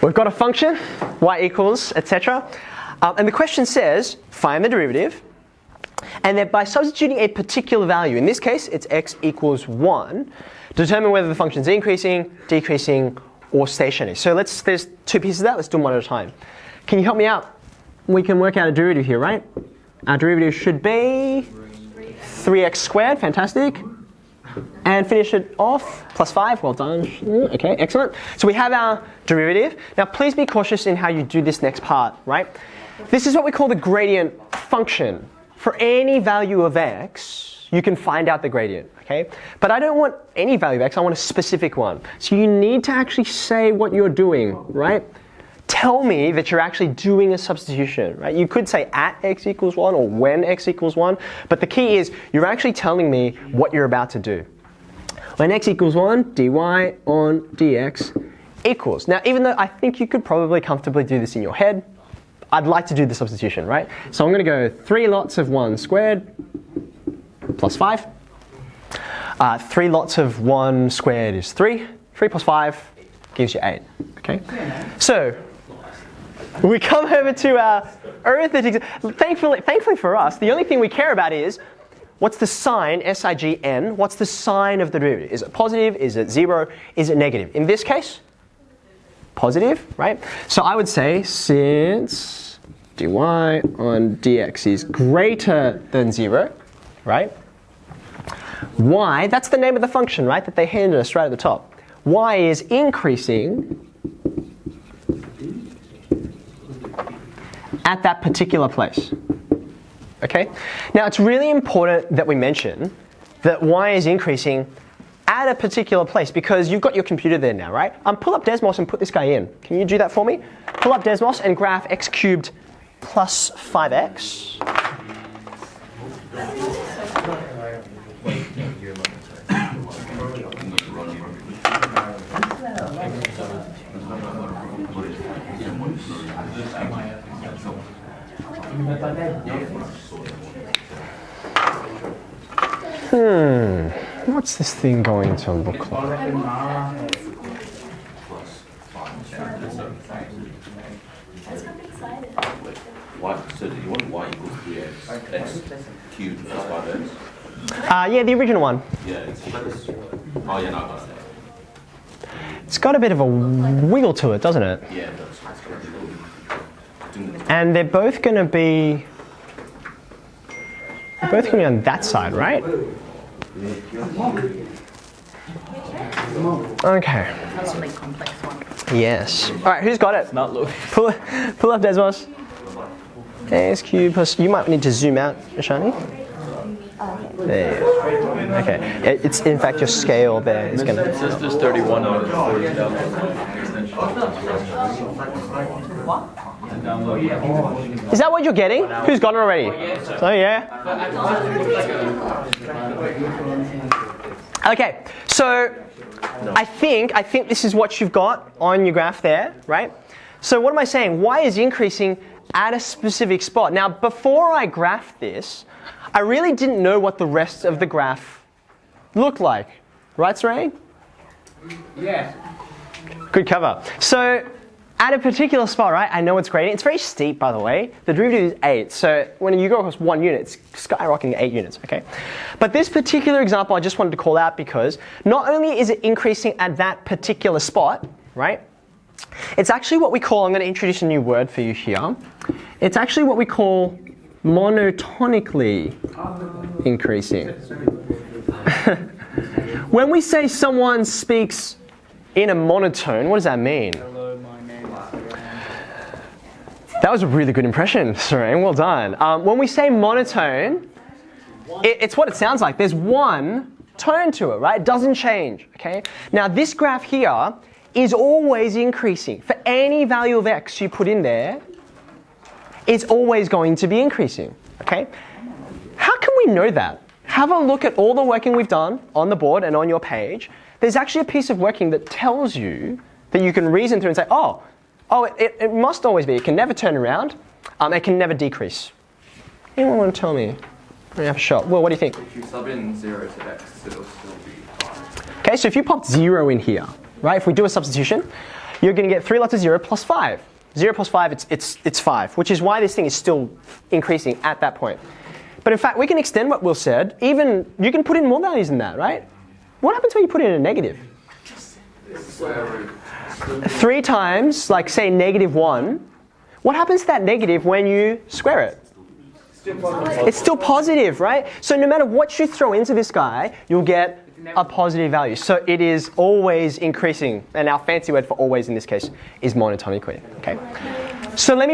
We've got a function, y equals, etc. And the question says, find the derivative. And then by substituting a particular value, in this case, it's x equals 1, determine whether the function is increasing, decreasing, or stationary. So there's two pieces of that. Let's do them one at a time. Can you help me out? We can work out a derivative here, right? Our derivative should be 3x squared. Fantastic. And finish it off. Plus 5. Well done. Okay, excellent. So we have our derivative. Now please be cautious in how you do this next part, right? This is what we call the gradient function. For any value of x, you can find out the gradient, okay? But I don't want any value of x, I want a specific one. So you need to actually say what you're doing, right? Tell me that you're actually doing a substitution, right? You could say at x equals 1 or when x equals 1, but the key is you're actually telling me what you're about to do. When x equals 1, dy on dx equals. Now, even though I think you could probably comfortably do this in your head, I'd like to do the substitution, right? So I'm going to go 3 lots of 1 squared plus 5. 3 lots of 1 squared is 3. 3 plus 5 gives you 8. Okay? So we come over to our arithmetic. Thankfully for us, the only thing we care about is what's the sign, S-I-G-N, what's the sign of the derivative? Is it positive? Is it 0? Is it negative? In this case, positive, right? So I would say since dy on dx is greater than 0, right? Y, that's the name of the function, right, that they handed us right at the top. Y is increasing at that particular place. Okay? Now it's really important that we mention that y is increasing at a particular place because you've got your computer there now, right? Pull up Desmos and put this guy in. Can you do that for me? Pull up Desmos and graph x cubed plus 5x. What's this thing going to look like? So do you want y equals 3x, x cubed plus 5x? Yeah, the original one. Yeah, it's plus. Oh yeah, no, I got that. It's got a bit of a wiggle to it, doesn't it? Yeah, it does. And they're both going to be on that side, right? Okay. That's a really complex one. Yes. All right, who's got it? Not Louis. Pull up Desmos. X cubed plus. You might need to zoom out, Shani. There you go. Okay. It's in fact your scale there is going to. It says there's 31 on it. Is that what you're getting? Who's got it already? Oh yeah. Okay. So I think this is what you've got on your graph there, right? So what am I saying? Y is increasing at a specific spot. Now, before I graphed this, I really didn't know what the rest of the graph looked like. Right, Saray? Yeah. Good cover. So at a particular spot, right, I know it's gradient. It's very steep, by the way. The derivative is 8. So when you go across 1 unit, it's skyrocketing 8 units, okay? But this particular example I just wanted to call out because not only is it increasing at that particular spot, right? It's actually what we call, I'm going to introduce a new word for you here. It's actually what we call monotonically increasing. When we say someone speaks in a monotone, what does that mean? Hello, my name is. That was a really good impression, Seren. Well done. When we say monotone, it's what it sounds like. There's one tone to it, right? It doesn't change, okay? Now this graph here is always increasing. For any value of x you put in there, it's always going to be increasing, okay? How can we know that? Have a look at all the working we've done on the board and on your page. There's actually a piece of working that tells you that you can reason through and say, oh, it must always be. It can never turn around. It can never decrease. Anyone want to tell me? Let me have a shot. Well, what do you think? If you sub in 0 to x, it'll still be 5. Okay, so if you pop 0 in here, right, if we do a substitution, you're going to get 3 lots of 0 plus 5. 0 plus 5, it's 5, which is why this thing is still increasing at that point. But in fact, we can extend what Will said. Even, you can put in more values than that, right? What happens when you put in a negative? 3 times, like say -1. What happens to that negative when you square it? It's still positive, right? So no matter what you throw into this guy, you'll get a positive value. So it is always increasing. And our fancy word for always in this case is monotonically. Okay. So let me